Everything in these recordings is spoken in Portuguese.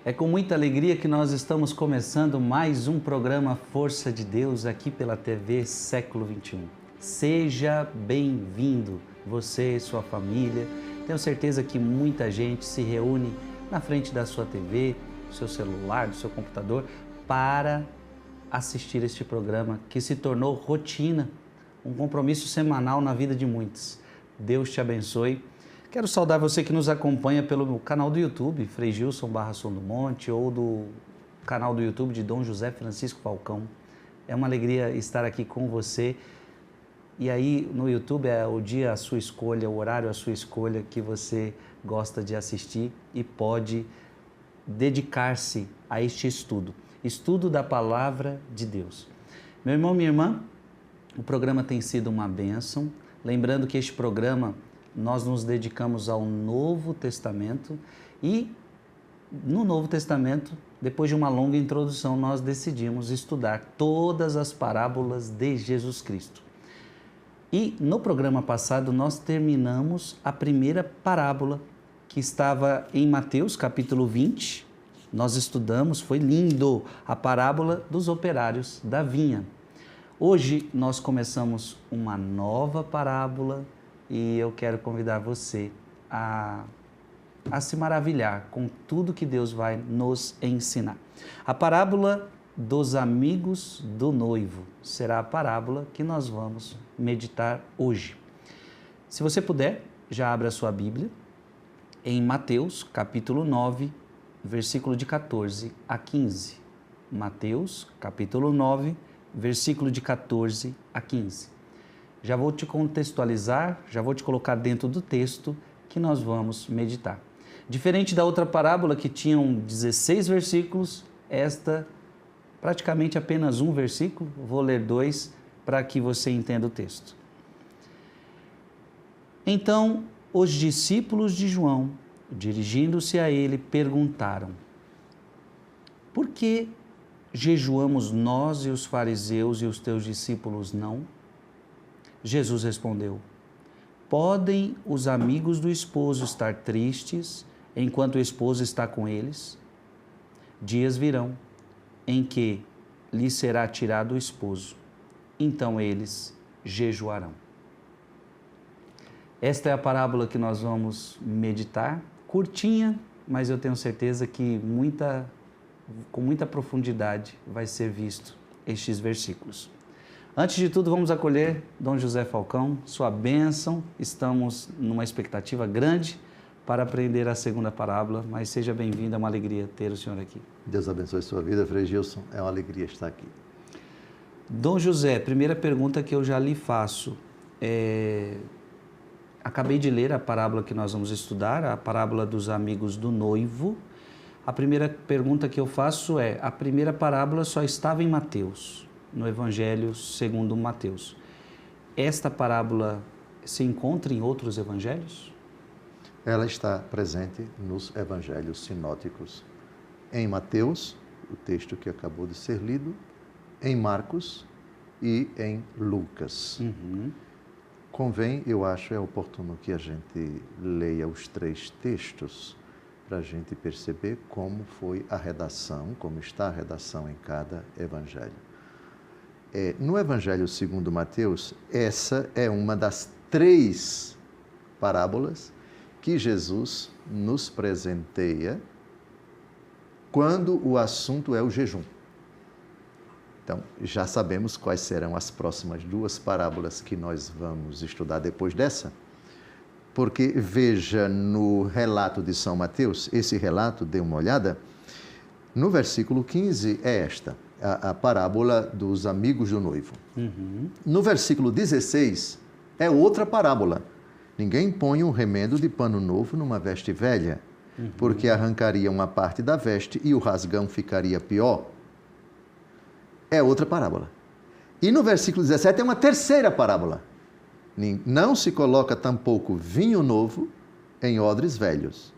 É com muita alegria que nós estamos começando mais um programa Força de Deus aqui pela TV Século XXI. Seja bem-vindo, você e sua família. Tenho certeza que muita gente se reúne na frente da sua TV, do seu celular, do seu computador, para assistir este programa que se tornou rotina, um compromisso semanal na vida de muitos. Deus te abençoe. Quero saudar você que nos acompanha pelo canal do YouTube, Frei Gilson / Som do Monte, ou do canal do YouTube de Dom José Francisco Falcão. É uma alegria estar aqui com você. E aí no YouTube é o dia a sua escolha, o horário a sua escolha que você gosta de assistir e pode dedicar-se a este estudo da Palavra de Deus. Meu irmão, minha irmã, o programa tem sido uma bênção. Lembrando que este programa nós nos dedicamos ao Novo Testamento e no Novo Testamento, depois de uma longa introdução, nós decidimos estudar todas as parábolas de Jesus Cristo. E no programa passado nós terminamos a primeira parábola que estava em Mateus capítulo 20. Nós estudamos, foi lindo, a parábola dos operários da vinha. Hoje nós começamos uma nova parábola e eu quero convidar você a se maravilhar com tudo que Deus vai nos ensinar. A parábola dos amigos do noivo será a parábola que nós vamos meditar hoje. Se você puder, já abra a sua Bíblia em Mateus capítulo 9, versículo de 14 a 15. Mateus capítulo 9, versículo de 14 a 15. Já vou te contextualizar, já vou te colocar dentro do texto que nós vamos meditar. Diferente da outra parábola que tinham 16 versículos, esta praticamente apenas um versículo, vou ler 2 para que você entenda o texto. Então, os discípulos de João, dirigindo-se a ele, perguntaram: por que jejuamos nós e os fariseus e os teus discípulos não? Jesus respondeu: podem os amigos do esposo estar tristes enquanto o esposo está com eles? Dias virão em que lhes será tirado o esposo, então eles jejuarão. Esta é a parábola que nós vamos meditar, curtinha, mas eu tenho certeza que com muita profundidade vai ser visto estes versículos. Antes de tudo, vamos acolher Dom José Falcão, sua bênção. Estamos numa expectativa grande para aprender a segunda parábola, mas seja bem-vindo, é uma alegria ter o senhor aqui. Deus abençoe a sua vida, Frei Gilson, é uma alegria estar aqui. Dom José, primeira pergunta que eu já lhe faço, acabei de ler a parábola que nós vamos estudar, a parábola dos amigos do noivo. A primeira pergunta que eu faço é, a primeira parábola só estava em Mateus, no Evangelho segundo Mateus. Esta parábola se encontra em outros evangelhos? Ela está presente nos evangelhos sinóticos. Em Mateus, o texto que acabou de ser lido, em Marcos e em Lucas. Convém, eu acho, é oportuno que a gente leia os 3 textos para a gente perceber como foi a redação, como está a redação em cada evangelho. No Evangelho segundo Mateus, essa é uma das 3 parábolas que Jesus nos presenteia quando o assunto é o jejum. Então, já sabemos quais serão as próximas 2 parábolas que nós vamos estudar depois dessa, porque veja no relato de São Mateus, esse relato, dê uma olhada, no versículo 15 é esta, a parábola dos amigos do noivo. No versículo 16 é outra parábola. Ninguém põe um remendo de pano novo numa veste velha, porque arrancaria uma parte da veste e o rasgão ficaria pior. É outra parábola. E no versículo 17 é uma terceira parábola. Não se coloca tampouco vinho novo em odres velhos.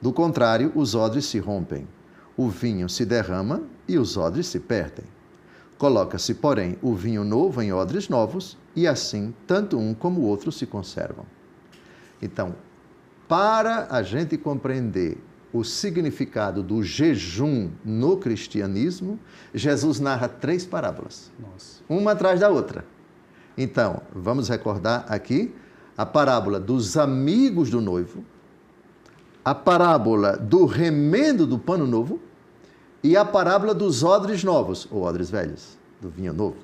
Do contrário, os odres se rompem. O vinho se derrama e os odres se perdem. Coloca-se, porém, o vinho novo em odres novos e assim tanto um como o outro se conservam. Então, para a gente compreender o significado do jejum no cristianismo, Jesus narra 3 parábolas, uma atrás da outra. Então, vamos recordar aqui a parábola dos amigos do noivo, a parábola do remendo do pano novo e a parábola dos odres novos, ou odres velhos, do vinho novo.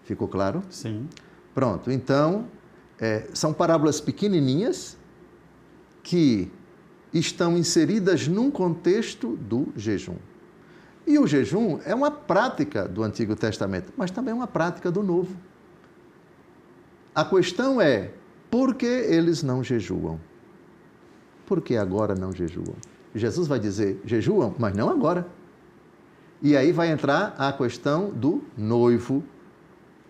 Ficou claro? Sim. Pronto, então, são parábolas pequenininhas que estão inseridas num contexto do jejum. E o jejum é uma prática do Antigo Testamento, mas também é uma prática do Novo. A questão é, por que eles não jejuam? Por que agora não jejuam? Jesus vai dizer, jejuam, mas não agora. E aí vai entrar a questão do noivo.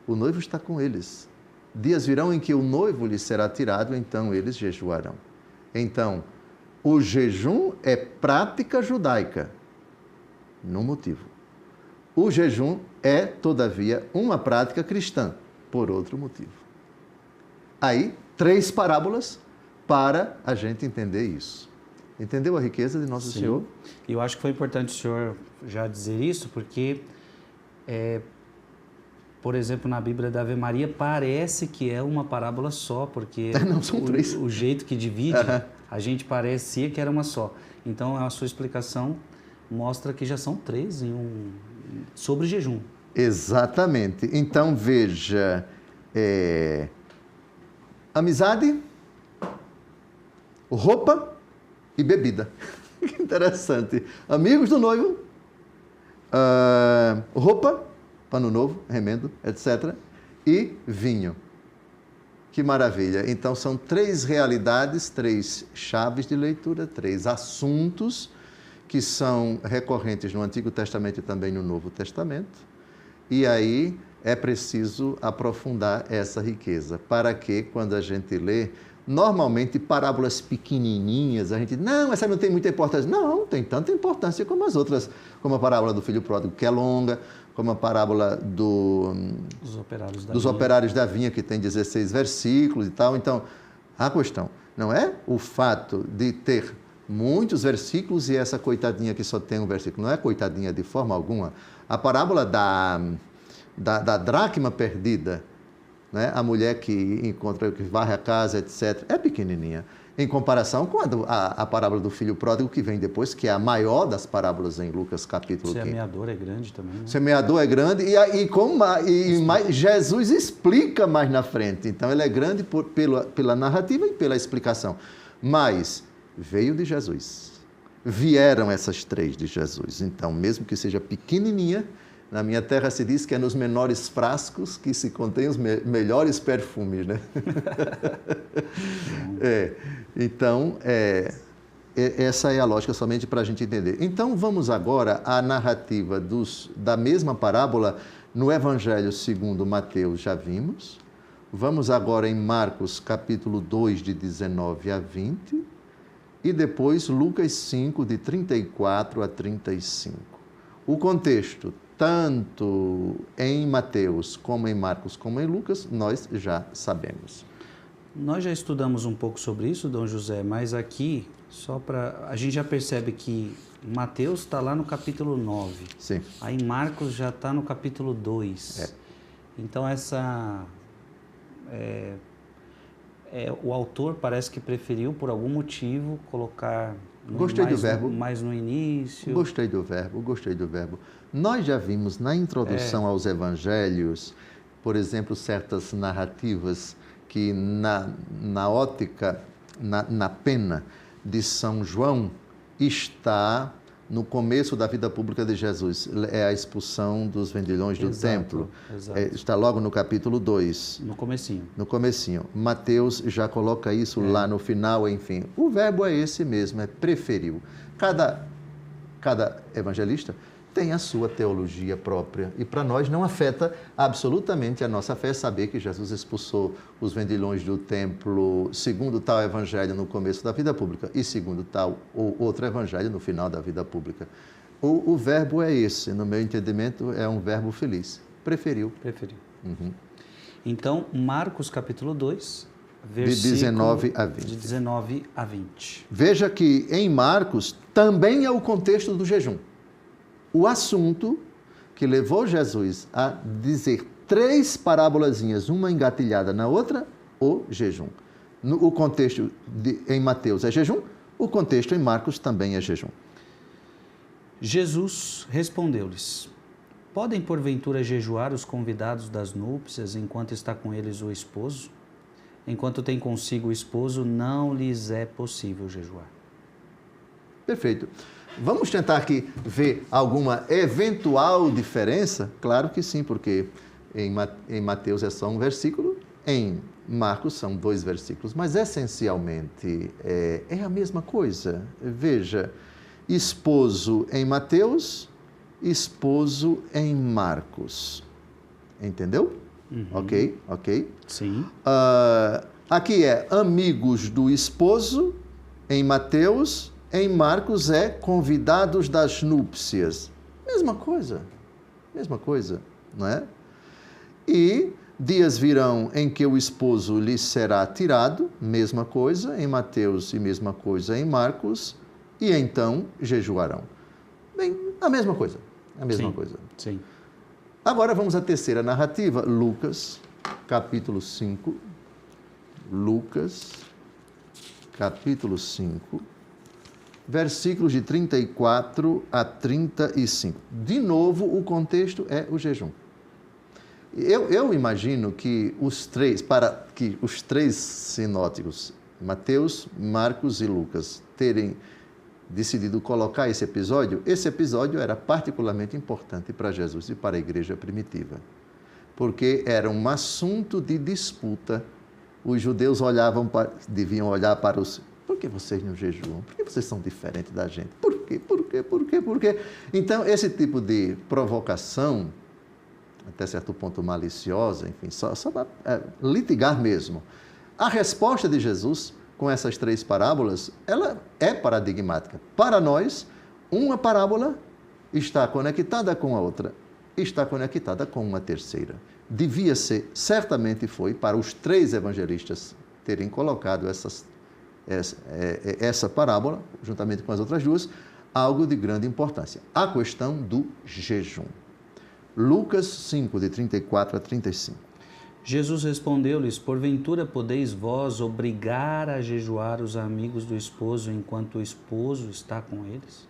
O noivo está com eles. Dias virão em que o noivo lhes será tirado, então eles jejuarão. Então, o jejum é prática judaica, no motivo. O jejum é, todavia, uma prática cristã, por outro motivo. Aí, 3 parábolas para a gente entender isso. Entendeu a riqueza de Nosso Senhor? E eu acho que foi importante o senhor já dizer isso, porque, por exemplo, na Bíblia da Ave Maria, parece que é uma parábola só, porque não, são 3. O jeito que divide, a gente parecia que era uma só. Então, a sua explicação mostra que já são 3 sobre jejum. Exatamente. Então, veja, amizade, roupa e bebida. Que interessante. Amigos do noivo, roupa, pano novo, remendo, etc. E vinho. Que maravilha. Então, são 3 realidades, 3 chaves de leitura, 3 assuntos que são recorrentes no Antigo Testamento e também no Novo Testamento. E aí é preciso aprofundar essa riqueza, para que, quando a gente lê, normalmente parábolas pequenininhas, a gente, não, essa não tem muita importância. Não, tem tanta importância como as outras, como a parábola do filho pródigo, que é longa, como a parábola dos operários da vinha, que tem 16 versículos e tal. Então, a questão não é o fato de ter muitos versículos e essa coitadinha que só tem um versículo. Não é coitadinha de forma alguma. A parábola da dracma perdida, né? A mulher que varre a casa, etc., é pequenininha, em comparação com a parábola do filho pródigo, que vem depois, que é a maior das parábolas em Lucas capítulo 15. O semeador é grande também. Né? O semeador é grande e Jesus explica mais na frente. Então, ele é grande pela narrativa e pela explicação. Mas veio de Jesus. Vieram essas 3 de Jesus. Então, mesmo que seja pequenininha, na minha terra se diz que é nos menores frascos que se contém os melhores perfumes, né? Então, essa é a lógica somente para a gente entender. Então, vamos agora à narrativa da mesma parábola no Evangelho segundo Mateus, já vimos. Vamos agora em Marcos, capítulo 2, de 19 a 20. E depois Lucas 5, de 34 a 35. O contexto, tanto em Mateus, como em Marcos, como em Lucas, nós já sabemos. Nós já estudamos um pouco sobre isso, Dom José, mas aqui, a gente já percebe que Mateus está lá no capítulo 9. Sim. Aí Marcos já está no capítulo 2. Então, o autor parece que preferiu, por algum motivo, colocar mais no início. Gostei do verbo. Nós já vimos na introdução aos evangelhos, por exemplo, certas narrativas que na ótica, na pena de São João, está no começo da vida pública de Jesus. É a expulsão dos vendilhões do templo. Exato. Está logo no capítulo 2. No comecinho. Mateus já coloca isso lá no final, enfim. O verbo é esse mesmo, é preferiu. Cada evangelista tem a sua teologia própria. E para nós não afeta absolutamente a nossa fé saber que Jesus expulsou os vendilhões do templo segundo tal evangelho no começo da vida pública e segundo tal ou outro evangelho no final da vida pública. O verbo é esse, no meu entendimento, é um verbo feliz. Preferiu. Então, Marcos capítulo 2, de 19 a 20. De 19 a 20. Veja que em Marcos também é o contexto do jejum. O assunto que levou Jesus a dizer 3 parábolazinhas, uma engatilhada na outra, o jejum. O contexto em Mateus é jejum, o contexto em Marcos também é jejum. Jesus respondeu-lhes: podem porventura jejuar os convidados das núpcias enquanto está com eles o esposo? Enquanto tem consigo o esposo, não lhes é possível jejuar. Perfeito. Vamos tentar aqui ver alguma eventual diferença? Claro que sim, porque em Mateus é só um versículo, em Marcos são 2 versículos, mas essencialmente é a mesma coisa. Veja, esposo em Mateus, esposo em Marcos. Entendeu? Uhum. Ok? Sim. Aqui é amigos do esposo em Mateus, em Marcos é convidados das núpcias. Mesma coisa, não é? E dias virão em que o esposo lhe será tirado, mesma coisa em Mateus e mesma coisa em Marcos, e então jejuarão. Bem, a mesma coisa. Sim. Agora vamos à terceira narrativa, Lucas, capítulo 5. Lucas, capítulo 5, versículos de 34 a 35. De novo, o contexto é o jejum. Eu imagino que para que os 3 sinóticos, Mateus, Marcos e Lucas, terem decidido colocar esse episódio era particularmente importante para Jesus e para a igreja primitiva, porque era um assunto de disputa. Os judeus deviam olhar para os... Por que vocês não jejuam? Por que vocês são diferentes da gente? Por quê? Então, esse tipo de provocação, até certo ponto maliciosa, enfim, só para litigar mesmo. A resposta de Jesus com essas 3 parábolas, ela é paradigmática. Para nós, uma parábola está conectada com a outra, está conectada com uma terceira. Devia ser, certamente foi, para os 3 evangelistas terem colocado essa parábola, juntamente com as outras 2, algo de grande importância. A questão do jejum. Lucas 5, de 34 a 35. Jesus respondeu-lhes: porventura podeis vós obrigar a jejuar os amigos do esposo enquanto o esposo está com eles?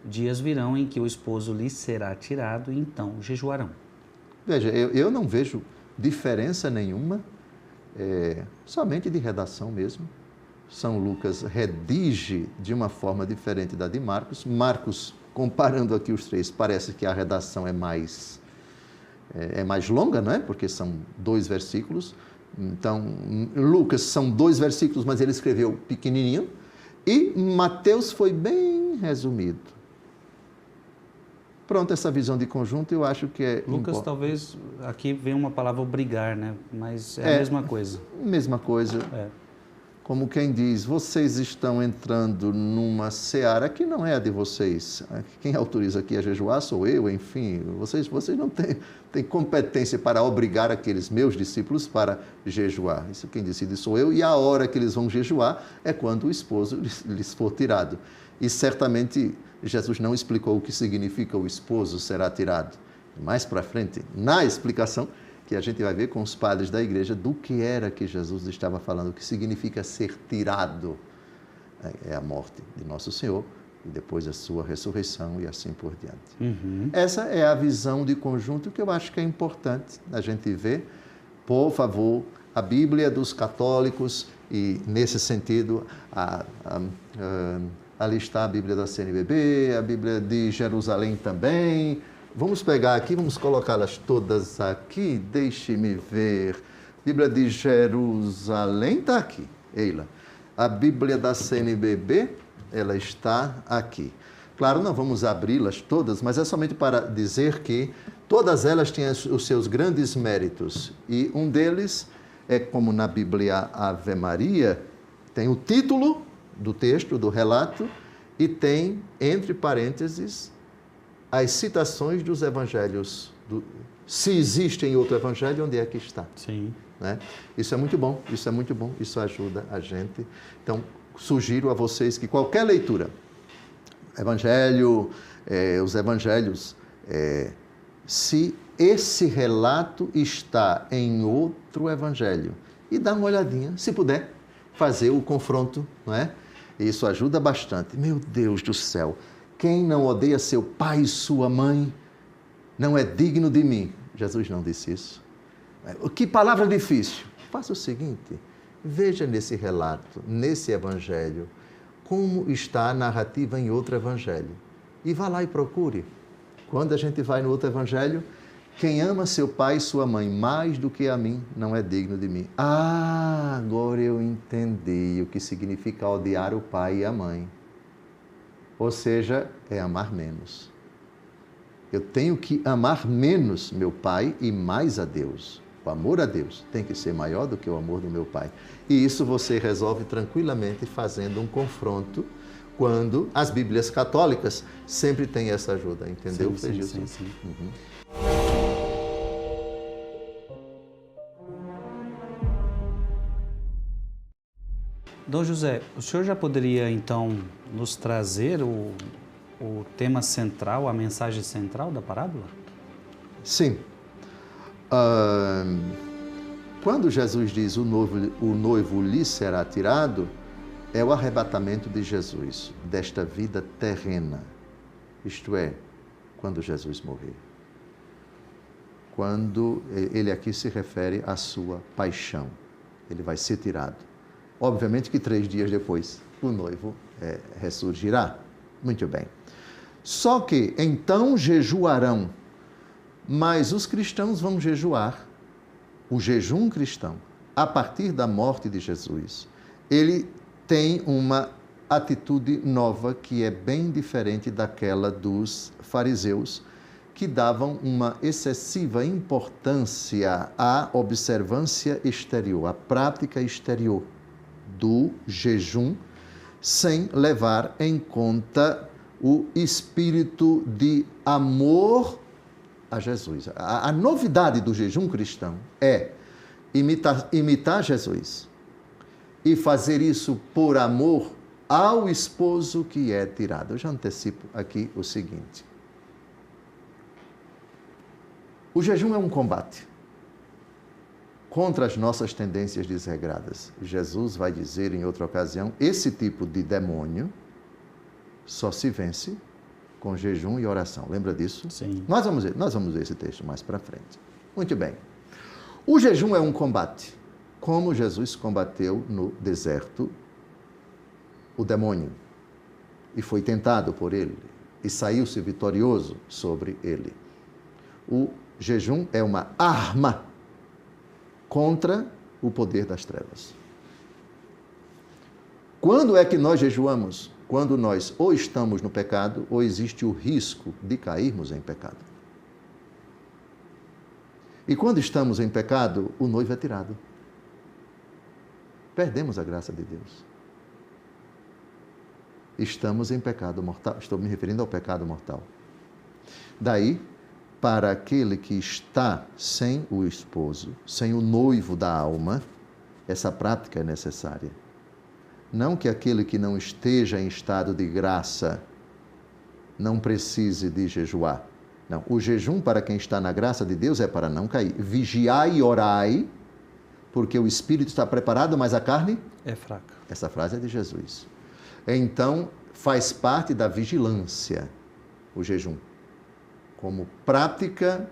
Dias virão em que o esposo lhes será tirado, e então jejuarão. Veja, eu não vejo diferença nenhuma, somente de redação mesmo. São Lucas redige de uma forma diferente da de Marcos. Marcos, comparando aqui os 3, parece que a redação é mais longa, não é? Porque são 2 versículos. Então, Lucas são 2 versículos, mas ele escreveu pequenininho. E Mateus foi bem resumido. Pronto, essa visão de conjunto eu acho que é... Lucas, talvez, aqui vem uma palavra obrigar, né? Mas é a mesma coisa. Mesma coisa. Como quem diz, vocês estão entrando numa seara que não é a de vocês. Quem autoriza aqui a jejuar sou eu, enfim. Vocês não têm competência para obrigar aqueles meus discípulos para jejuar. Isso quem decide sou eu, e a hora que eles vão jejuar é quando o esposo lhes for tirado. E certamente Jesus não explicou o que significa o esposo será tirado. Mais para frente, na explicação, que a gente vai ver com os padres da igreja do que era que Jesus estava falando, o que significa ser tirado. É a morte de Nosso Senhor e depois a sua ressurreição e assim por diante. Uhum. Essa é a visão de conjunto que eu acho que é importante a gente ver. Por favor, a Bíblia dos católicos, e nesse sentido, ali está a Bíblia da CNBB, a Bíblia de Jerusalém também. Vamos pegar aqui, vamos colocá-las todas aqui, deixe-me ver. Bíblia de Jerusalém está aqui, Eila. A Bíblia da CNBB, ela está aqui. Claro, não vamos abri-las todas, mas é somente para dizer que todas elas têm os seus grandes méritos. E um deles é, como na Bíblia Ave Maria, tem o título do texto, do relato, e tem, entre parênteses, as citações dos evangelhos. Se existe em outro evangelho, onde é que está? Sim. né? Isso é muito bom, isso é muito bom, isso ajuda a gente. Então, sugiro a vocês que qualquer leitura, os evangelhos, se esse relato está em outro evangelho, e dá uma olhadinha, se puder, fazer o confronto, não é? Isso ajuda bastante. Meu Deus do céu, quem não odeia seu pai e sua mãe não é digno de mim. Jesus não disse isso. Que palavra difícil. Faça o seguinte, veja nesse relato, nesse evangelho, como está a narrativa em outro evangelho. E vá lá e procure. Quando a gente vai no outro evangelho, quem ama seu pai e sua mãe mais do que a mim, não é digno de mim. Ah, agora eu entendi o que significa odiar o pai e a mãe. Ou seja, é amar menos. Eu tenho que amar menos meu pai e mais a Deus. O amor a Deus tem que ser maior do que o amor do meu pai. E isso você resolve tranquilamente fazendo um confronto quando as Bíblias católicas sempre têm essa ajuda, entendeu? Sim. Uhum. Dom José, o senhor já poderia, então, nos trazer o tema central, a mensagem central da parábola? Sim. Quando Jesus diz o noivo lhe será tirado, é o arrebatamento de Jesus desta vida terrena. Isto é, quando Jesus morrer. Quando ele aqui se refere à sua paixão. Ele vai ser tirado. Obviamente que 3 dias depois o noivo ressurgirá. Muito bem. Só que então jejuarão, mas os cristãos vão jejuar. O jejum cristão, a partir da morte de Jesus, ele tem uma atitude nova que é bem diferente daquela dos fariseus, que davam uma excessiva importância à observância exterior, à prática exterior do jejum, sem levar em conta o espírito de amor a Jesus. A novidade do jejum cristão é imitar Jesus e fazer isso por amor ao esposo que é tirado. Eu já antecipo aqui o seguinte. O jejum é um combate contra as nossas tendências desregradas. Jesus vai dizer em outra ocasião, esse tipo de demônio só se vence com jejum e oração. Lembra disso? Sim. Nós vamos ver esse texto mais para frente. Muito bem. O jejum é um combate, como Jesus combateu no deserto o demônio e foi tentado por ele e saiu-se vitorioso sobre ele. O jejum é uma arma contra o poder das trevas. Quando é que nós jejuamos? Quando nós ou estamos no pecado ou existe o risco de cairmos em pecado. E quando estamos em pecado, o noivo é tirado. Perdemos a graça de Deus. Estamos em pecado mortal. Estou me referindo ao pecado mortal. Daí, para aquele que está sem o esposo, sem o noivo da alma, essa prática é necessária. Não que aquele que não esteja em estado de graça não precise de jejuar. Não, o jejum para quem está na graça de Deus é para não cair. Vigiai e orai, porque o espírito está preparado, mas a carne é fraca. Essa frase é de Jesus. Então, faz parte da vigilância o jejum, como prática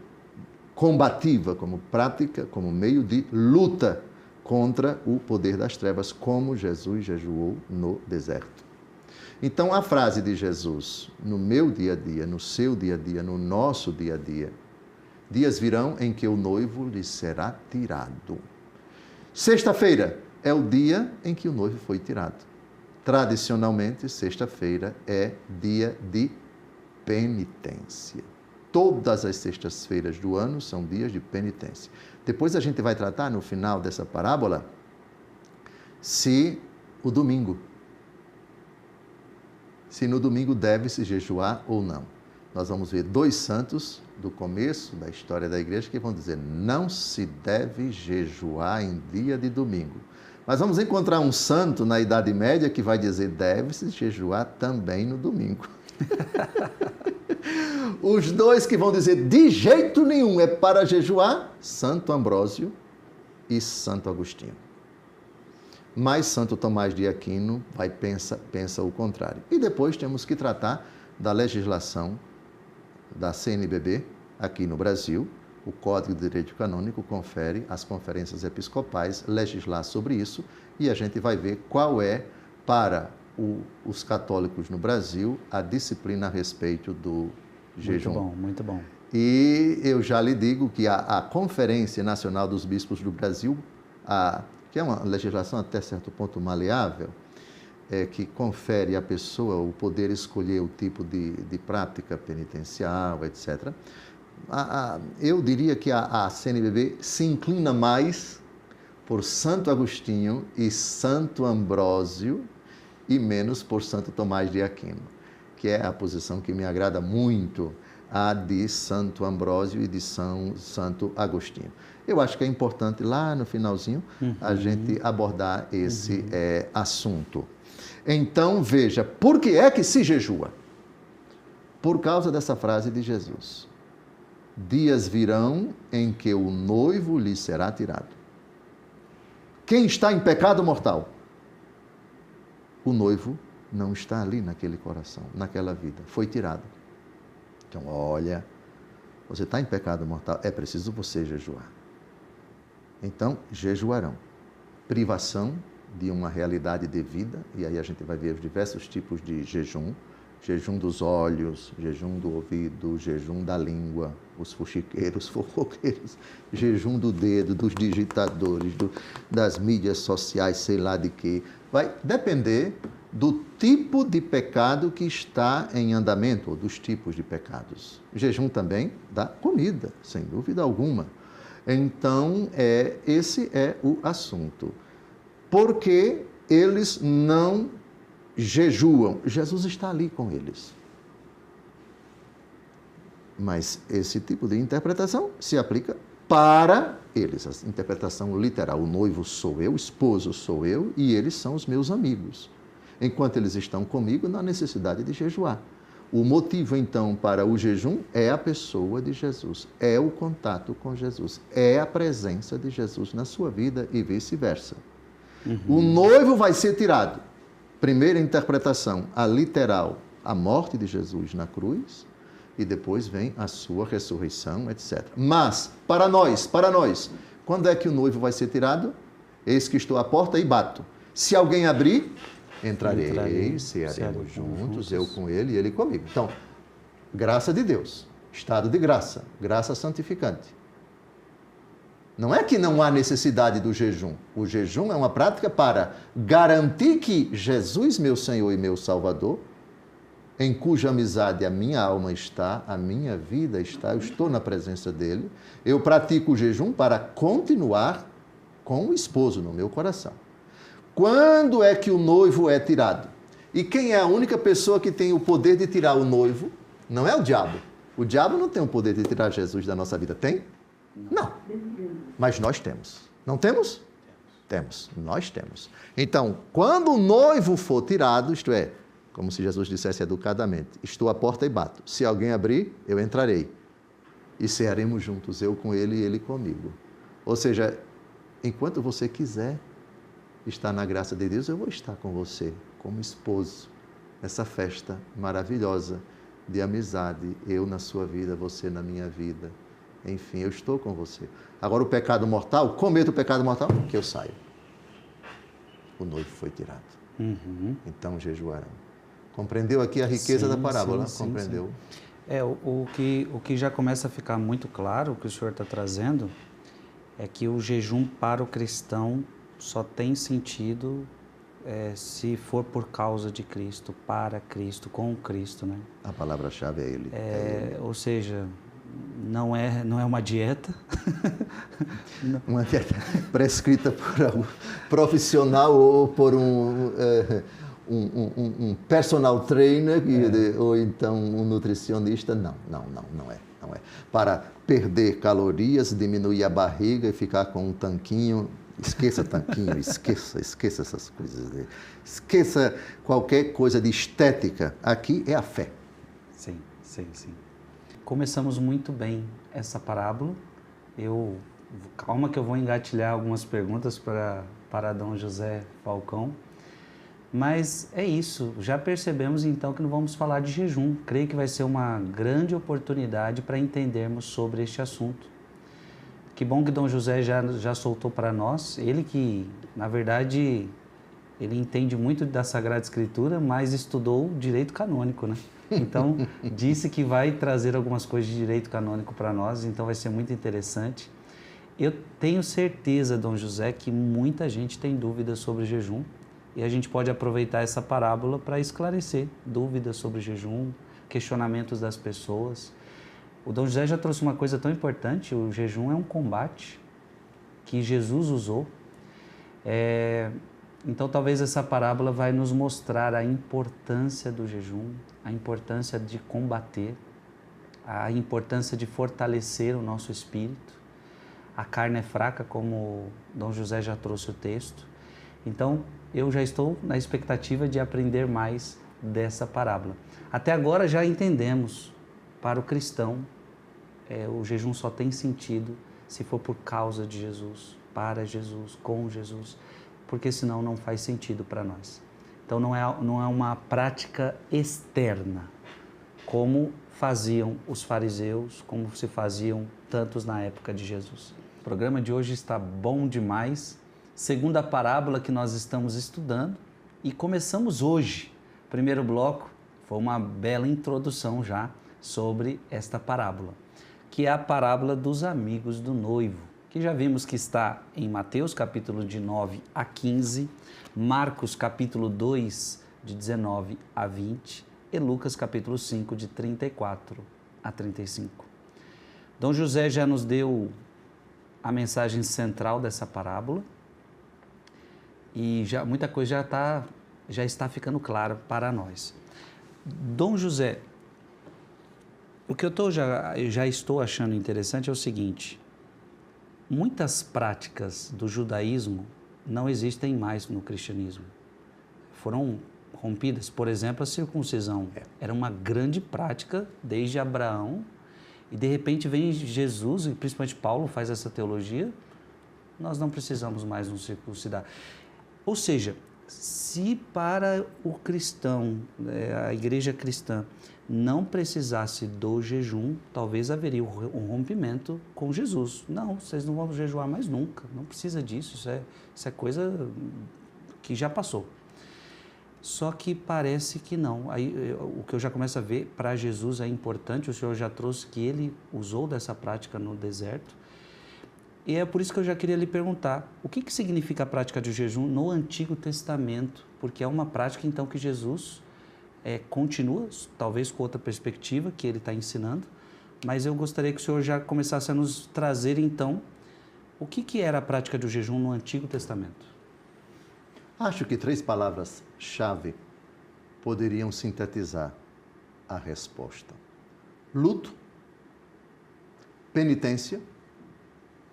combativa, como prática, como meio de luta contra o poder das trevas, como Jesus jejuou no deserto. Então, a frase de Jesus, no meu dia a dia, no seu dia a dia, no nosso dia a dia, dias virão em que o noivo lhe será tirado. Sexta-feira é o dia em que o noivo foi tirado. Tradicionalmente, sexta-feira é dia de penitência. Todas as sextas-feiras do ano são dias de penitência. Depois a gente vai tratar, no final dessa parábola, se no domingo deve-se jejuar ou não. nós vamos ver 2 santos do começo da história da igreja que vão dizer: não se deve jejuar em dia de domingo. Mas vamos encontrar um santo na Idade Média que vai dizer: deve-se jejuar também no domingo. Os 2 que vão dizer de jeito nenhum é para jejuar, Santo Ambrósio e Santo Agostinho. Mas Santo Tomás de Aquino pensa o contrário. E depois temos que tratar da legislação da CNBB aqui no Brasil. O Código de Direito Canônico confere às conferências episcopais legislar sobre isso e a gente vai ver qual é, para os católicos no Brasil, a disciplina a respeito do jejum. Muito bom, muito bom. E eu já lhe digo que a Conferência Nacional dos Bispos do Brasil, que é uma legislação até certo ponto maleável, que confere à pessoa o poder escolher o tipo de prática penitencial, etc., eu diria que a CNBB se inclina mais por Santo Agostinho e Santo Ambrósio e menos por Santo Tomás de Aquino, que é a posição que me agrada muito, a de Santo Ambrósio e de Santo Agostinho. Eu acho que é importante lá no finalzinho a gente abordar esse assunto. Então, veja, por que é que se jejua? Por causa dessa frase de Jesus: dias virão em que o noivo lhe será tirado. Quem está em pecado mortal? O noivo não está ali naquele coração, naquela vida, foi tirado. Então, olha, você está em pecado mortal, é preciso você jejuar. Então, jejuarão. Privação de uma realidade de vida, e aí a gente vai ver os diversos tipos de jejum: jejum dos olhos, jejum do ouvido, jejum da língua, os fuxiqueiros, fofoqueiros, jejum do dedo, dos digitadores, das mídias sociais, sei lá de quê. Vai depender do tipo de pecado que está em andamento, ou dos tipos de pecados. Jejum também da comida, sem dúvida alguma. Então, esse é o assunto. Porque eles não jejuam? Jesus está ali com eles. Mas esse tipo de interpretação se aplica para eles. A interpretação literal: o noivo sou eu, o esposo sou eu e eles são os meus amigos. Enquanto eles estão comigo, não há necessidade de jejuar. O motivo, então, para o jejum é a pessoa de Jesus, é o contato com Jesus, é a presença de Jesus na sua vida e vice-versa. O noivo vai ser tirado. Primeira interpretação, a literal, a morte de Jesus na cruz, e depois vem a sua ressurreição, etc. Mas, para nós, quando é que o noivo vai ser tirado? Eis que estou à porta e bato. Se alguém abrir, entrarei, cearemos juntos, eu com ele e ele comigo. Então, graça de Deus, estado de graça, graça santificante. Não é que não há necessidade do jejum. O jejum é uma prática para garantir que Jesus, meu Senhor e meu Salvador, em cuja amizade a minha alma está, a minha vida está, eu estou na presença dele, eu pratico o jejum para continuar com o esposo no meu coração. Quando é que o noivo é tirado? E quem é a única pessoa que tem o poder de tirar o noivo? Não é o diabo. O diabo não tem o poder de tirar Jesus da nossa vida. Tem? Não. Mas nós temos. Não temos? Temos. Nós temos. Então, quando o noivo for tirado, isto é, como se Jesus dissesse educadamente: estou à porta e bato. Se alguém abrir, eu entrarei. E cearemos juntos, eu com ele e ele comigo. Ou seja, enquanto você quiser estar na graça de Deus, eu vou estar com você, como esposo, nessa festa maravilhosa de amizade, eu na sua vida, você na minha vida. Enfim, eu estou com você. Agora, o pecado mortal, cometo o pecado mortal, que eu saio. O noivo foi tirado. Então, jejuarão. Compreendeu aqui a riqueza da parábola? Sim, compreendeu? Sim. O que já começa a ficar muito claro, o que o senhor está trazendo, é que o jejum para o cristão só tem sentido se for por causa de Cristo, para Cristo, com Cristo, né? A palavra-chave é Ele. Ou seja, não é uma dieta. Uma dieta prescrita por um profissional ou por um personal trainer ou então um nutricionista. Não é. Para perder calorias, diminuir a barriga e ficar com um tanquinho. Esqueça tanquinho, esqueça essas coisas. Esqueça qualquer coisa de estética. Aqui é a fé. Sim. Começamos muito bem essa parábola. Calma que eu vou engatilhar algumas perguntas para Dom José Falcão. Mas é isso, já percebemos então que não vamos falar de jejum. Creio que vai ser uma grande oportunidade para entendermos sobre este assunto. Que bom que Dom José já soltou para nós, ele que, na verdade, ele entende muito da Sagrada Escritura, mas estudou direito canônico, né? Então, disse que vai trazer algumas coisas de direito canônico para nós, então vai ser muito interessante. Eu tenho certeza, Dom José, que muita gente tem dúvidas sobre jejum e a gente pode aproveitar essa parábola para esclarecer dúvidas sobre jejum, questionamentos das pessoas. O Dom José já trouxe uma coisa tão importante, o jejum é um combate que Jesus usou. Então, talvez essa parábola vai nos mostrar a importância do jejum, a importância de combater, a importância de fortalecer o nosso espírito. A carne é fraca, como Dom José já trouxe o texto. Então, eu já estou na expectativa de aprender mais dessa parábola. Até agora já entendemos, para o cristão, o jejum só tem sentido se for por causa de Jesus, para Jesus, com Jesus, porque senão não faz sentido para nós. Então não é uma prática externa, como faziam os fariseus, como se faziam tantos na época de Jesus. O programa de hoje está bom demais, segundo a parábola que nós estamos estudando, e começamos hoje. Primeiro bloco foi uma bela introdução já sobre esta parábola, que é a parábola dos amigos do noivo, que já vimos que está em Mateus capítulo de 9 a 15, Marcos capítulo 2 de 19 a 20 e Lucas capítulo 5 de 34 a 35. Dom José já nos deu a mensagem central dessa parábola e muita coisa já está ficando clara para nós. Dom José, o que eu já estou achando interessante é o seguinte: muitas práticas do judaísmo não existem mais no cristianismo. Foram rompidas. Por exemplo, a circuncisão era uma grande prática desde Abraão e de repente vem Jesus, e principalmente Paulo faz essa teologia, nós não precisamos mais nos circuncidar. Ou seja, se para o cristão, a igreja cristã, não precisasse do jejum, talvez haveria um rompimento com Jesus. Não, vocês não vão jejuar mais nunca, não precisa disso, isso é coisa que já passou. Só que parece que não. Aí, o que eu já começo a ver, para Jesus é importante, o Senhor já trouxe que ele usou dessa prática no deserto. E é por isso que eu já queria lhe perguntar, o que significa a prática de jejum no Antigo Testamento? Porque é uma prática, então, que Jesus continua, talvez com outra perspectiva que ele está ensinando, mas eu gostaria que o Senhor já começasse a nos trazer, então, o que era a prática do jejum no Antigo Testamento? Acho que 3 palavras-chave poderiam sintetizar a resposta: luto, penitência,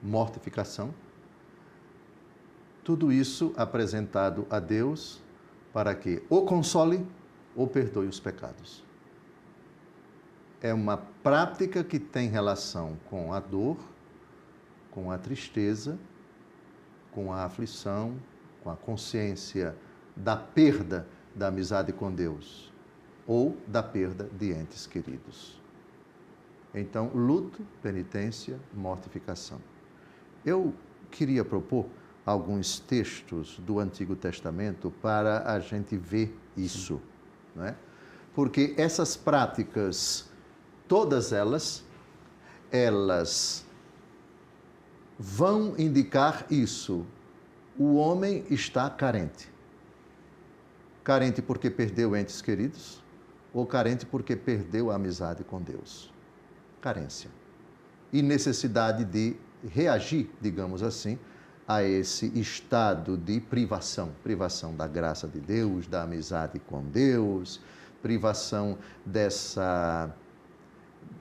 mortificação. Tudo isso apresentado a Deus para que o console ou perdoe os pecados. É uma prática que tem relação com a dor, com a tristeza, com a aflição, com a consciência da perda da amizade com Deus ou da perda de entes queridos. Então, luto, penitência, mortificação. Eu queria propor alguns textos do Antigo Testamento para a gente ver isso, não é? Porque essas práticas, todas elas vão indicar isso. O homem está carente. Carente porque perdeu entes queridos ou carente porque perdeu a amizade com Deus. Carência. E necessidade de reagir, digamos assim, a esse estado de privação, privação da graça de Deus, da amizade com Deus, privação dessa...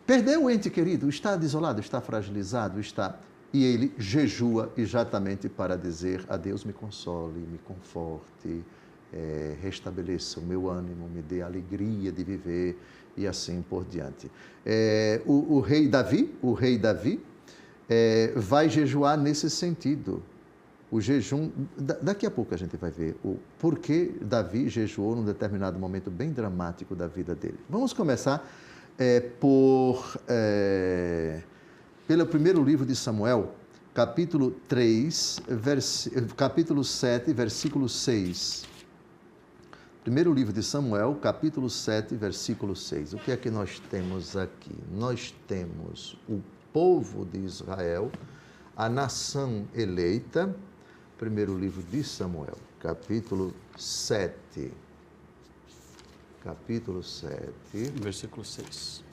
Perdeu o ente querido, está desolado, está fragilizado, está... E ele jejua exatamente para dizer: a Deus me console, me conforte, restabeleça o meu ânimo, me dê a alegria de viver e assim por diante. O rei Davi vai jejuar nesse sentido. O jejum, daqui a pouco a gente vai ver o porquê Davi jejuou num determinado momento bem dramático da vida dele. Vamos começar pelo primeiro livro de Samuel, capítulo 3, capítulo 7, versículo 6. Primeiro livro de Samuel, capítulo 7, versículo 6. O que é que nós temos aqui? Nós temos o povo de Israel, a nação eleita. Primeiro livro de Samuel, capítulo 7. Capítulo 7. Versículo 6.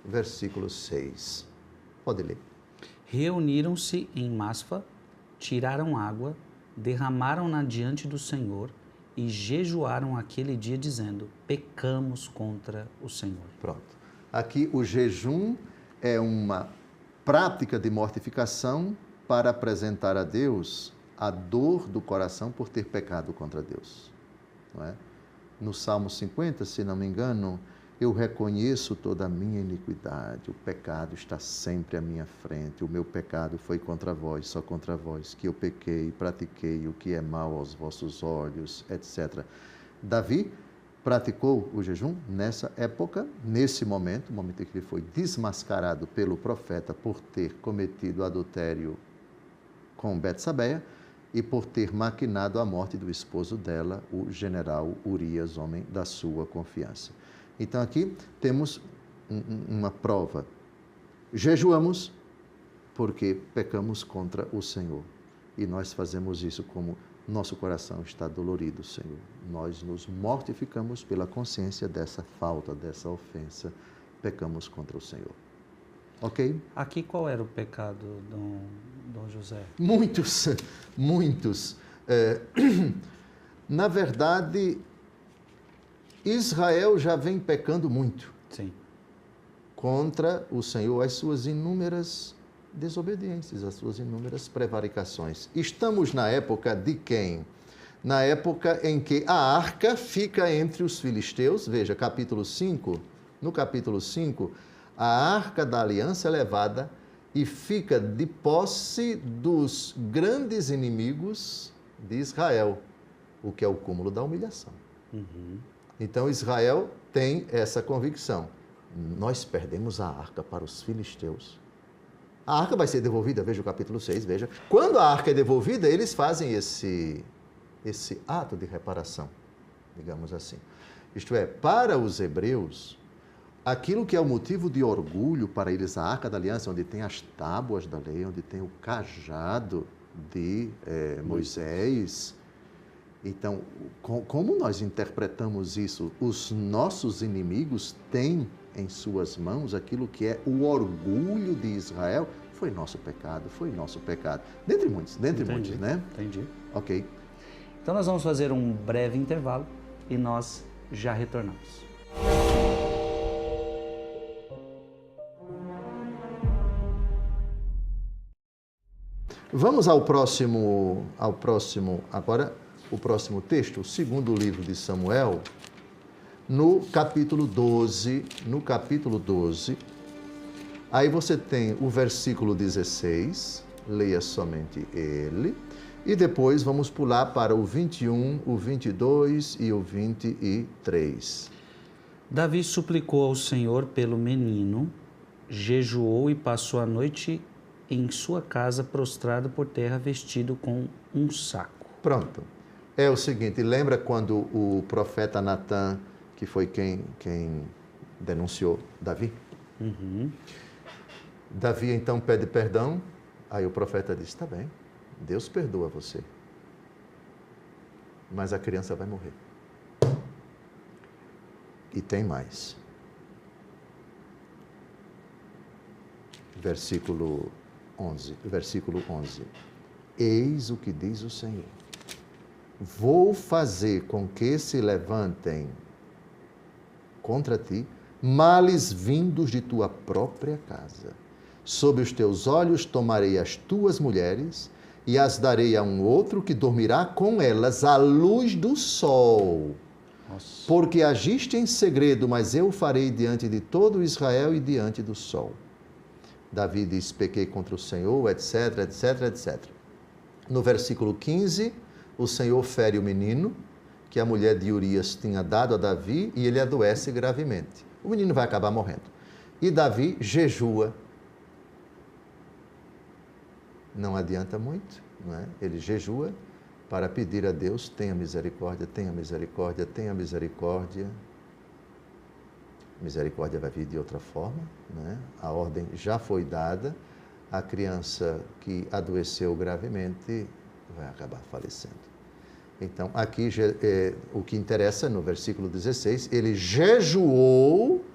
Versículo 6. Pode ler. Reuniram-se em Masfa, tiraram água, derramaram-na diante do Senhor e jejuaram aquele dia, dizendo: pecamos contra o Senhor. Pronto. Aqui o jejum é uma prática de mortificação para apresentar a Deus a dor do coração por ter pecado contra Deus. Não é? No Salmo 50, se não me engano, eu reconheço toda a minha iniquidade, o pecado está sempre à minha frente, o meu pecado foi contra vós, só contra vós, que eu pequei, pratiquei o que é mal aos vossos olhos, etc. Davi praticou o jejum nessa época, nesse momento, o momento em que ele foi desmascarado pelo profeta por ter cometido adultério com Betsabeia e por ter maquinado a morte do esposo dela, o general Urias, homem da sua confiança. Então aqui temos uma prova. Jejuamos porque pecamos contra o Senhor. E nós fazemos isso como nosso coração está dolorido, Senhor. Nós nos mortificamos pela consciência dessa falta, dessa ofensa. Pecamos contra o Senhor. Ok? Aqui qual era o pecado, Dom José? Muitos. Na verdade, Israel já vem pecando muito. Sim. Contra o Senhor, as suas inúmeras desobediências, as suas inúmeras prevaricações. Estamos na época de quem? Na época em que a arca fica entre os filisteus, veja, capítulo 5, no capítulo 5, a arca da aliança é levada e fica de posse dos grandes inimigos de Israel, o que é o cúmulo da humilhação. Uhum. Então Israel tem essa convicção. Nós perdemos a arca para os filisteus. A arca vai ser devolvida, veja o capítulo 6, veja. Quando a arca é devolvida, eles fazem esse ato de reparação, digamos assim. Isto é, para os hebreus, aquilo que é o motivo de orgulho para eles, a Arca da Aliança, onde tem as tábuas da lei, onde tem o cajado de Moisés. Então, como nós interpretamos isso? Os nossos inimigos têm em suas mãos aquilo que é o orgulho de Israel. Foi nosso pecado. Dentre muitos, né? Entendi. Ok. Então nós vamos fazer um breve intervalo e nós já retornamos. Vamos ao próximo texto, o segundo livro de Samuel, no capítulo 12, aí você tem o versículo 16, leia somente ele, e depois vamos pular para o 21, o 22 e o 23. Davi suplicou ao Senhor pelo menino, jejuou e passou a noite em sua casa prostrado por terra, vestido com um saco. Pronto. É o seguinte, lembra quando o profeta Natã, que foi quem denunciou Davi? Uhum. Davi então pede perdão, aí o profeta diz, está bem, Deus perdoa você, mas a criança vai morrer. E tem mais. versículo 11. Eis o que diz o Senhor. Vou fazer com que se levantem contra ti males vindos de tua própria casa. Sob os teus olhos tomarei as tuas mulheres e as darei a um outro que dormirá com elas à luz do sol. Nossa. Porque agiste em segredo, mas eu o farei diante de todo Israel e diante do sol. Davi diz, pequei contra o Senhor, etc, etc, etc. No versículo 15, o Senhor fere o menino que a mulher de Urias tinha dado a Davi e ele adoece gravemente. O menino vai acabar morrendo. E Davi jejua. Não adianta muito, não é? Ele jejua para pedir a Deus, tenha misericórdia, tenha misericórdia, tenha misericórdia. Misericórdia vai vir de outra forma, né? A ordem já foi dada, a criança que adoeceu gravemente vai acabar falecendo. Então, aqui o que interessa no versículo 16, ele jejuou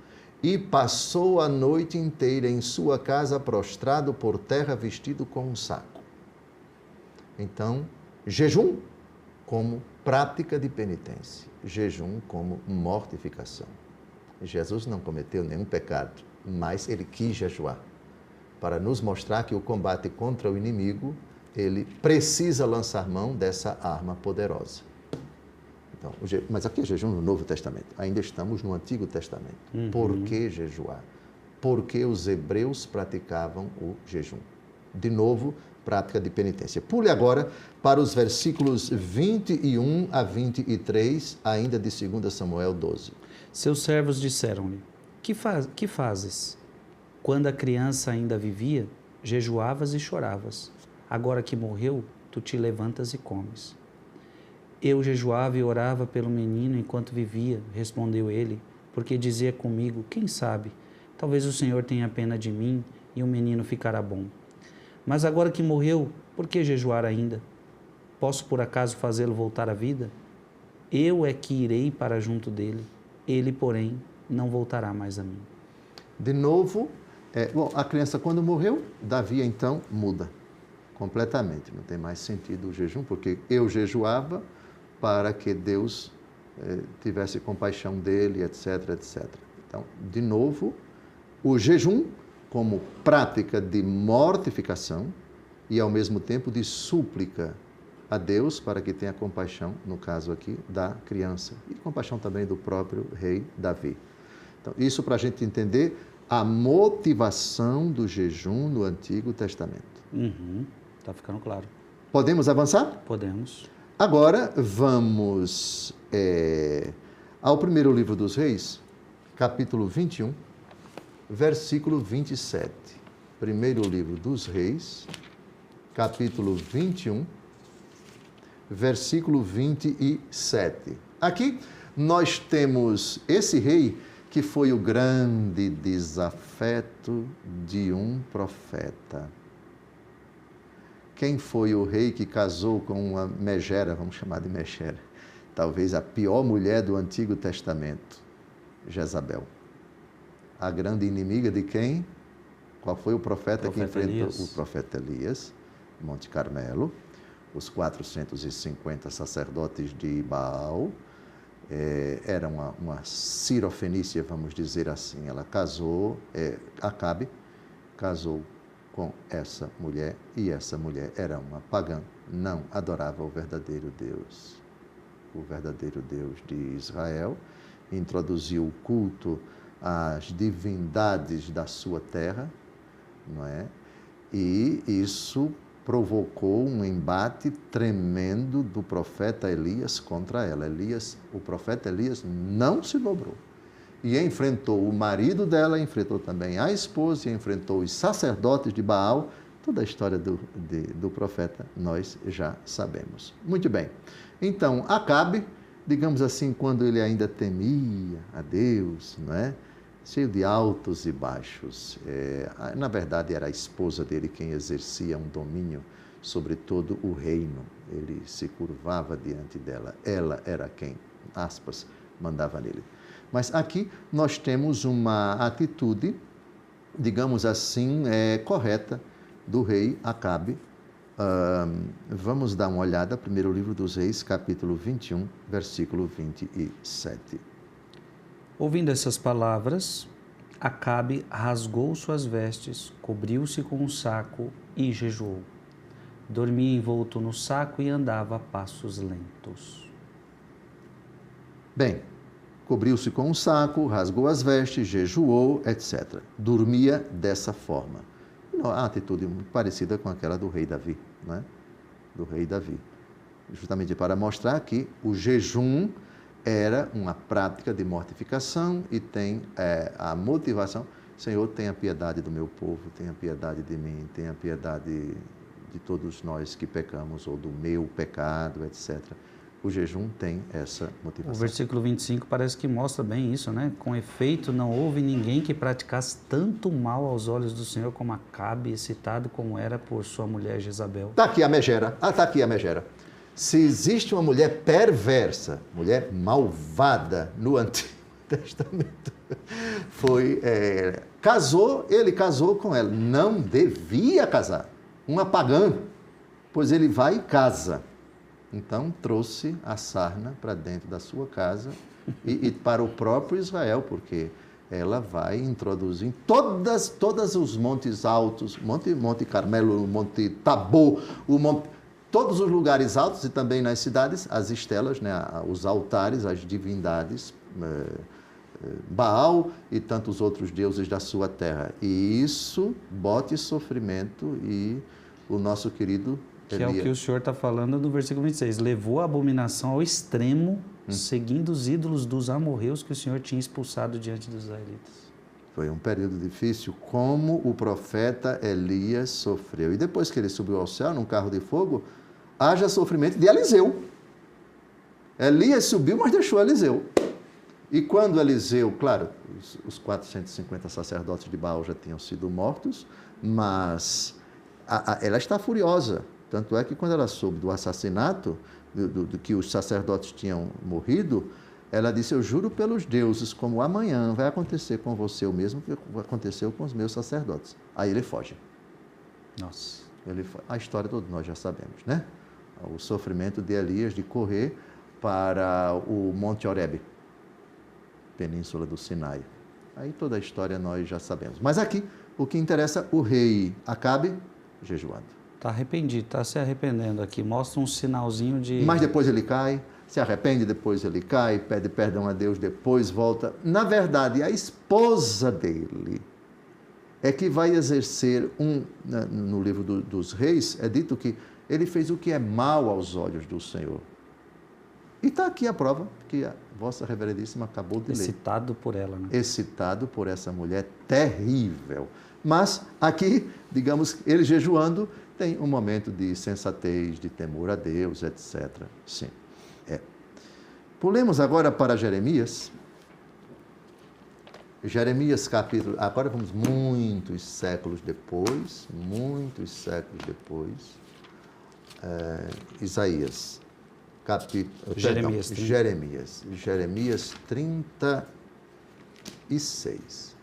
e passou a noite inteira em sua casa prostrado por terra, vestido com um saco. Então, jejum como prática de penitência, jejum como mortificação. Jesus não cometeu nenhum pecado, mas ele quis jejuar, para nos mostrar que o combate contra o inimigo, ele precisa lançar mão dessa arma poderosa. Então, mas aqui é jejum no Novo Testamento, ainda estamos no Antigo Testamento. Por que jejuar? Porque os hebreus praticavam o jejum. De novo, prática de penitência. Pule agora para os versículos 21 a 23, ainda de 2 Samuel 12. Seus servos disseram-lhe, que fazes? Quando a criança ainda vivia, jejuavas e choravas. Agora que morreu, tu te levantas e comes. Eu jejuava e orava pelo menino enquanto vivia, respondeu ele, porque dizia comigo, quem sabe, talvez o Senhor tenha pena de mim e o menino ficará bom. Mas agora que morreu, por que jejuar ainda? Posso por acaso fazê-lo voltar à vida? Eu é que irei para junto dele, ele, porém, não voltará mais a mim. De novo, a criança quando morreu, Davi então muda completamente. Não tem mais sentido o jejum, porque eu jejuava para que Deus tivesse compaixão dele, etc, etc. Então, de novo, o jejum como prática de mortificação e, ao mesmo tempo, de súplica a Deus para que tenha compaixão, no caso aqui, da criança. E compaixão também do próprio rei Davi. Então, isso para a gente entender a motivação do jejum no Antigo Testamento. Está ficando claro. Podemos avançar? Podemos. Agora, vamos ao primeiro livro dos Reis, capítulo 21, versículo 27. Primeiro livro dos Reis, capítulo 21, versículo 27. Aqui nós temos esse rei que foi o grande desafeto de um profeta. Quem foi o rei que casou com uma megera, vamos chamar de megera, talvez a pior mulher do Antigo Testamento? Jezabel. A grande inimiga de quem? Qual foi o profeta que enfrentou? Elias. O profeta Elias, Monte Carmelo, os 450 sacerdotes de Baal. Era uma cirofenícia, vamos dizer assim. Ela casou, Acabe casou com essa mulher, e essa mulher era uma pagã, não adorava o verdadeiro Deus. O verdadeiro Deus de Israel, introduziu o culto às divindades da sua terra, não é? E isso provocou um embate tremendo do profeta Elias contra ela. O profeta Elias não se dobrou e enfrentou o marido dela, enfrentou também a esposa, e enfrentou os sacerdotes de Baal. Toda a história do profeta nós já sabemos. Muito bem. Então, Acabe, digamos assim, quando ele ainda temia a Deus, não é? Cheio de altos e baixos. Na verdade, era a esposa dele quem exercia um domínio sobre todo o reino. Ele se curvava diante dela. Ela era quem, aspas, mandava nele. Mas aqui nós temos uma atitude digamos assim, correta do rei Acabe. Vamos dar uma olhada, primeiro livro dos Reis, capítulo 21, versículo 27. Ouvindo essas palavras, Acabe rasgou suas vestes, cobriu-se com um saco e jejuou. Dormia envolto no saco e andava a passos lentos. Bem, cobriu-se com um saco, rasgou as vestes, jejuou, etc. Dormia dessa forma. Uma atitude muito parecida com aquela do rei Davi, não é? Do rei Davi. Justamente para mostrar que o jejum era uma prática de mortificação e tem a motivação: Senhor, tenha piedade do meu povo, tenha piedade de mim, tenha piedade de todos nós que pecamos, ou do meu pecado, etc. O jejum tem essa motivação. O versículo 25 parece que mostra bem isso, né? Com efeito, não houve ninguém que praticasse tanto mal aos olhos do Senhor como Acabe, excitado como era por sua mulher Jezabel. Está aqui a megera. Está aqui a megera. Se existe uma mulher perversa, mulher malvada no Antigo Testamento, ele casou com ela. Não devia casar. Uma pagã, pois ele vai e casa. Então, trouxe a sarna para dentro da sua casa e para o próprio Israel, porque ela vai introduzir em todos os montes altos, Monte Carmelo, Monte Tabor, todos os lugares altos e também nas cidades, as estelas, né, os altares, as divindades, Baal e tantos outros deuses da sua terra. E isso bote sofrimento, e o nosso querido que é o que o senhor está falando no versículo 26. Levou a abominação ao extremo, seguindo os ídolos dos amorreus que o Senhor tinha expulsado diante dos israelitas. Foi um período difícil, como o profeta Elias sofreu. E depois que ele subiu ao céu, num carro de fogo, haja sofrimento de Eliseu. Elias subiu, mas deixou Eliseu. E quando Eliseu, claro, os 450 sacerdotes de Baal já tinham sido mortos, mas ela está furiosa. Tanto é que quando ela soube do assassinato, do que os sacerdotes tinham morrido, ela disse: eu juro pelos deuses, como amanhã vai acontecer com você o mesmo que aconteceu com os meus sacerdotes. Aí ele foge. Nossa. A história todos nós já sabemos, né? O sofrimento de Elias de correr para o Monte Horebe, península do Sinai. Aí toda a história nós já sabemos. Mas aqui, o que interessa, o rei Acabe jejuando. Está arrependido, está se arrependendo aqui. Mostra um sinalzinho de... Mas depois ele cai, se arrepende, depois ele cai, pede perdão a Deus, depois volta. Na verdade, a esposa dele é que vai exercer no livro dos reis, é dito que ele fez o que é mal aos olhos do Senhor. E está aqui a prova que a vossa reverendíssima acabou de ler. Excitado por ela, né? Excitado por essa mulher terrível. Mas aqui, digamos, ele jejuando, tem um momento de sensatez, de temor a Deus, etc. Sim, Pulemos agora para Jeremias. Jeremias capítulo... Agora vamos muitos séculos depois. Isaías, capítulo... Jeremias 36,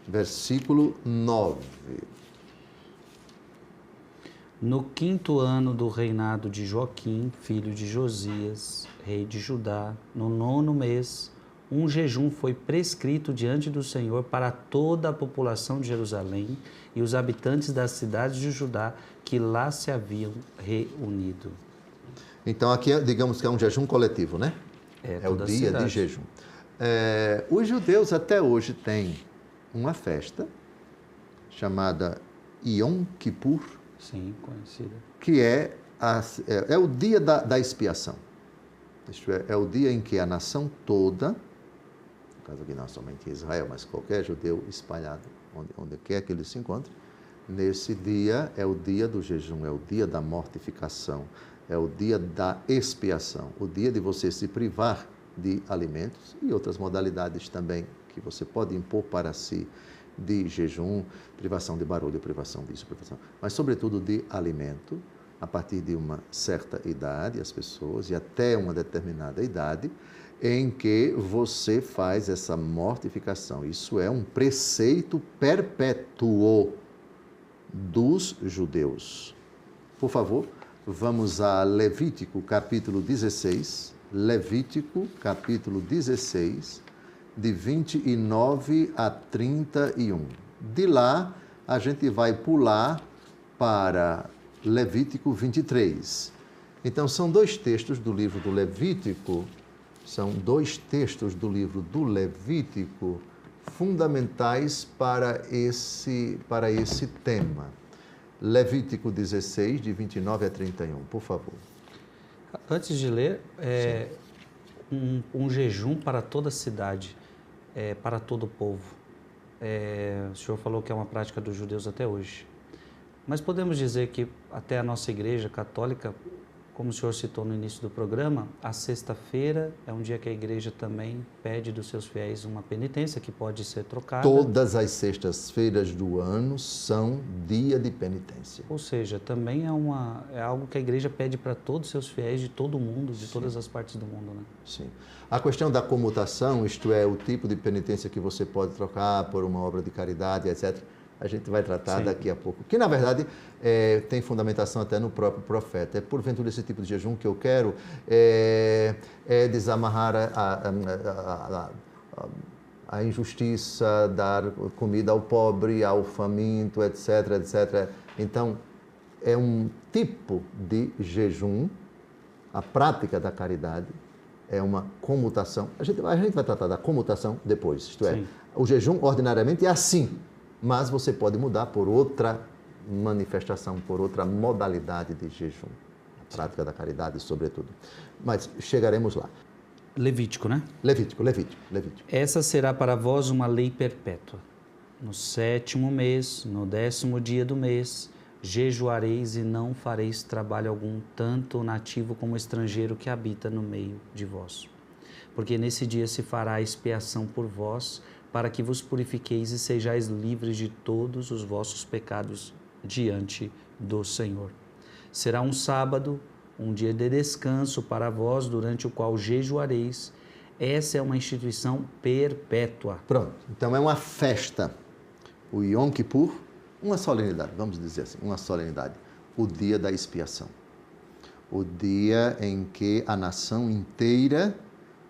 versículo 9. No 5º ano do reinado de Joaquim, filho de Josias, rei de Judá, no 9º mês, um jejum foi prescrito diante do Senhor para toda a população de Jerusalém e os habitantes das cidades de Judá que lá se haviam reunido. Então aqui, digamos que é um jejum coletivo, né? É o dia de jejum. Os judeus até hoje têm uma festa chamada Yom Kippur. Sim, conhecida. Que é o dia da expiação. Isto é o dia em que a nação toda, no caso aqui não somente Israel, mas qualquer judeu espalhado, onde quer que ele se encontre, nesse dia é o dia do jejum, é o dia da mortificação, é o dia da expiação, o dia de você se privar de alimentos e outras modalidades também que você pode impor para si, de jejum, privação de barulho, privação disso, mas sobretudo de alimento, a partir de uma certa idade, as pessoas, e até uma determinada idade, em que você faz essa mortificação. Isso é um preceito perpétuo dos judeus. Por favor, vamos a Levítico capítulo 16. Levítico capítulo 16, de 29 a 31. De lá, a gente vai pular para Levítico 23. Então, são dois textos do livro do Levítico, fundamentais para esse tema. Levítico 16, de 29 a 31, por favor. Antes de ler, um jejum para toda a cidade, para todo o povo. O senhor falou que é uma prática dos judeus até hoje. Mas podemos dizer que até a nossa igreja católica, como o senhor citou no início do programa, a sexta-feira é um dia que a igreja também pede dos seus fiéis uma penitência que pode ser trocada. Todas as sextas-feiras do ano são dia de penitência. Ou seja, também é algo que a igreja pede para todos os seus fiéis de todo o mundo, de todas as partes do mundo, né? Sim. A questão da comutação, isto é, o tipo de penitência que você pode trocar por uma obra de caridade, etc., a gente vai tratar daqui a pouco. Que, na verdade, tem fundamentação até no próprio profeta. É, porventura, esse tipo de jejum que eu quero desamarrar a injustiça, dar comida ao pobre, ao faminto, etc., etc. Então, é um tipo de jejum, a prática da caridade, é uma comutação. A gente vai tratar da comutação depois, isto é, o jejum ordinariamente é assim, mas você pode mudar por outra manifestação, por outra modalidade de jejum, a prática da caridade, sobretudo. Mas chegaremos lá. Levítico, né? Levítico. Essa será para vós uma lei perpétua. No 7º mês, no 10º dia do mês, jejuareis e não fareis trabalho algum, tanto nativo como estrangeiro que habita no meio de vós. Porque nesse dia se fará expiação por vós, para que vos purifiqueis e sejais livres de todos os vossos pecados diante do Senhor. Será um sábado, um dia de descanso para vós, durante o qual jejuareis. Essa é uma instituição perpétua. Pronto, então é uma festa. O Yom Kippur, uma solenidade, vamos dizer assim, uma solenidade. O dia da expiação. O dia em que a nação inteira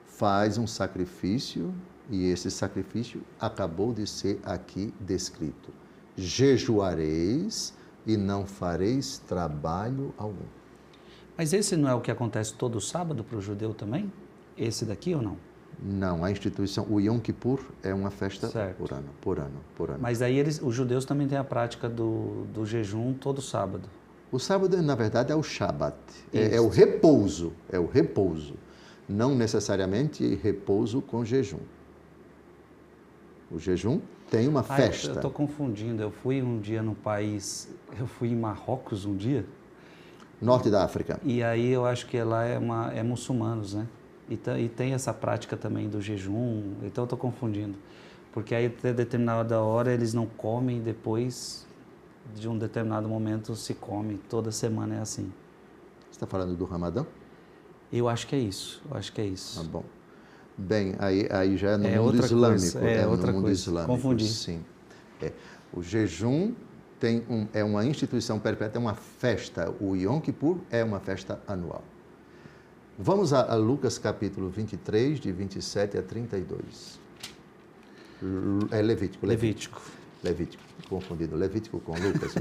faz um sacrifício, e esse sacrifício acabou de ser aqui descrito. Jejuareis e não fareis trabalho algum. Mas esse não é o que acontece todo sábado para o judeu também? Esse daqui ou não? Não, a instituição, o Yom Kippur é uma festa por ano. Mas aí os judeus também têm a prática do jejum todo sábado. O sábado, na verdade, é o Shabat, é o repouso, não necessariamente repouso com jejum. O jejum tem uma festa. Eu estou confundindo, eu fui um dia no país, eu fui em Marrocos um dia. Norte da África. E aí eu acho que lá é muçulmanos, né? E tem essa prática também do jejum, então eu estou confundindo. Porque aí até determinada hora eles não comem, depois de um determinado momento se come, toda semana é assim. Você está falando do Ramadã? Eu acho que é isso, Ah, bom. Bem, aí já é no mundo islâmico. Outra coisa. Confundi. Sim. O jejum é uma instituição perpétua, é uma festa. O Yom Kippur é uma festa anual. Vamos a Lucas capítulo 23, de 27 a 32. É Levítico. Confundido. Levítico com Lucas.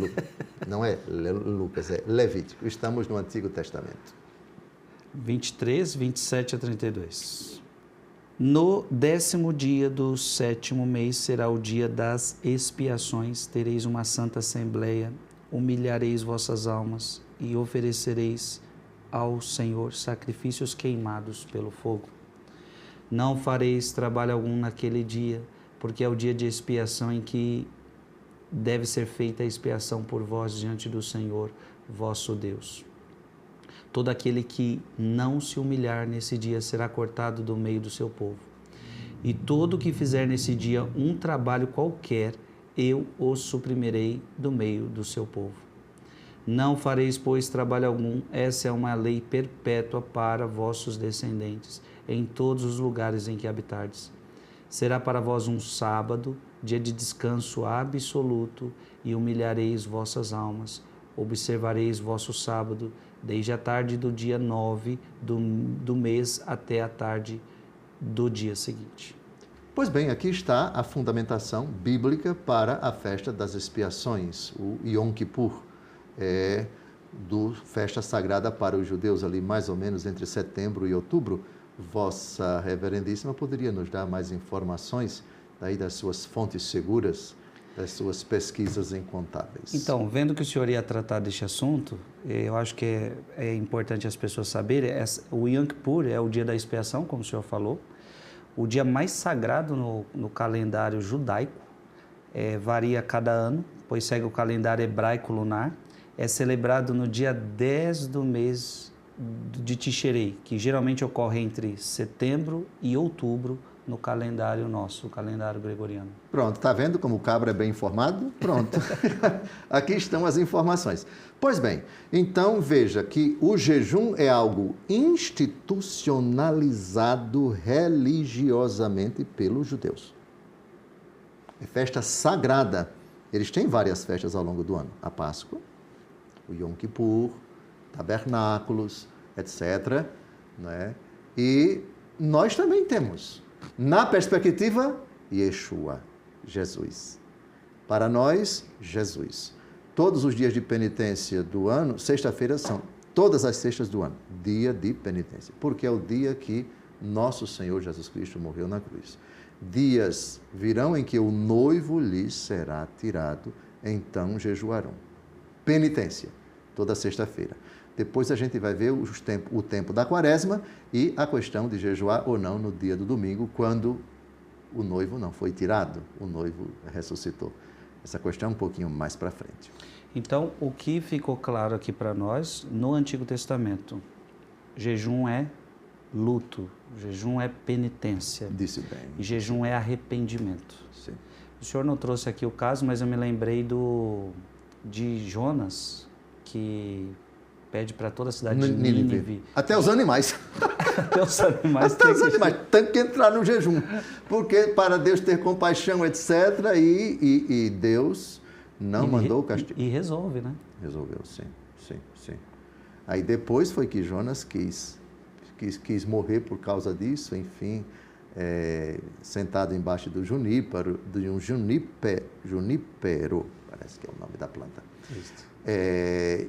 Não é Lucas, é Levítico. Estamos no Antigo Testamento. 23, 27 a 32. No 10º dia do 7º mês será o dia das expiações. Tereis uma santa assembleia, humilhareis vossas almas e oferecereis ao Senhor sacrifícios queimados pelo fogo. Não fareis trabalho algum naquele dia, porque é o dia de expiação em que deve ser feita a expiação por vós diante do Senhor, vosso Deus. Todo aquele que não se humilhar nesse dia será cortado do meio do seu povo. E todo que fizer nesse dia um trabalho qualquer, eu o suprimirei do meio do seu povo. Não fareis, pois, trabalho algum, essa é uma lei perpétua para vossos descendentes, em todos os lugares em que habitardes. Será para vós um sábado, dia de descanso absoluto, e humilhareis vossas almas. Observareis vosso sábado, desde a tarde do dia 9 do mês até a tarde do dia seguinte. Pois bem, aqui está a fundamentação bíblica para a festa das expiações, o Yom Kippur. Festa sagrada para os judeus, ali mais ou menos entre setembro e outubro. Vossa Reverendíssima poderia nos dar mais informações daí das suas fontes seguras, das suas pesquisas incontáveis? Então, vendo que o senhor ia tratar deste assunto, eu acho que é importante as pessoas saberem, o Yom Kippur é o dia da expiação, como o senhor falou, o dia mais sagrado no calendário judaico, varia cada ano, pois segue o calendário hebraico lunar. É celebrado no dia 10 do mês de Tisherei, que geralmente ocorre entre setembro e outubro no calendário nosso, o calendário gregoriano. Pronto, tá vendo como o cabra é bem informado? Pronto, aqui estão as informações. Pois bem, então veja que o jejum é algo institucionalizado religiosamente pelos judeus. É festa sagrada. Eles têm várias festas ao longo do ano. A Páscoa, o Yom Kippur, tabernáculos, etc. Né? E nós também temos, na perspectiva, Yeshua, Jesus. Para nós, Jesus. Todos os dias de penitência do ano, sexta-feira são todas as sextas do ano, dia de penitência, porque é o dia que nosso Senhor Jesus Cristo morreu na cruz. Dias virão em que o noivo lhes será tirado, então jejuarão. Penitência, toda sexta-feira. Depois a gente vai ver o tempo da quaresma e a questão de jejuar ou não no dia do domingo, quando o noivo não foi tirado, o noivo ressuscitou. Essa questão é um pouquinho mais para frente. Então, o que ficou claro aqui para nós, no Antigo Testamento, jejum é luto, jejum é penitência. Disse bem. E jejum é arrependimento. Sim. O senhor não trouxe aqui o caso, mas eu me lembrei de Jonas, que pede para toda a cidade de Nínive. Até os animais. Até os animais. Até os animais têm que entrar no jejum. Porque para Deus ter compaixão, etc. E Deus não mandou o castigo. E resolve, né? Resolveu, sim. Aí depois foi que Jonas quis morrer por causa disso, enfim, sentado embaixo do junípero, de um junípero, parece que é o nome da planta.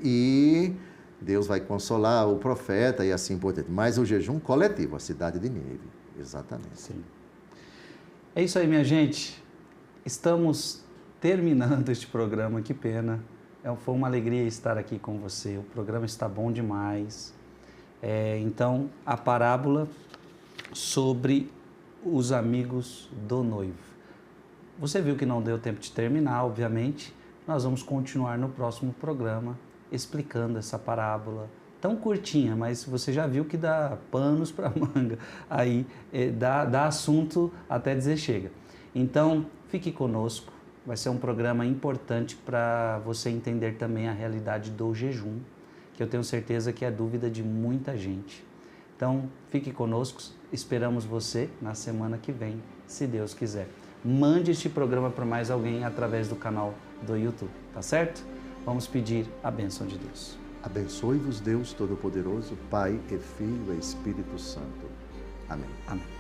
E Deus vai consolar o profeta e assim por diante. Mas o jejum coletivo, a cidade de Nínive, exatamente. Sim. É isso aí, minha gente. Estamos terminando este programa, que pena. Foi uma alegria estar aqui com você. O programa está bom demais. Então, a parábola sobre os amigos do noivo. Você viu que não deu tempo de terminar, obviamente. Nós vamos continuar no próximo programa explicando essa parábola tão curtinha, mas você já viu que dá panos para manga. Aí dá assunto até dizer chega. Então, fique conosco. Vai ser um programa importante para você entender também a realidade do jejum, que eu tenho certeza que é dúvida de muita gente. Então, fique conosco, esperamos você na semana que vem, se Deus quiser. Mande este programa para mais alguém através do canal do YouTube, tá certo? Vamos pedir a bênção de Deus. Abençoe-vos Deus Todo-Poderoso, Pai e Filho e Espírito Santo. Amém. Amém.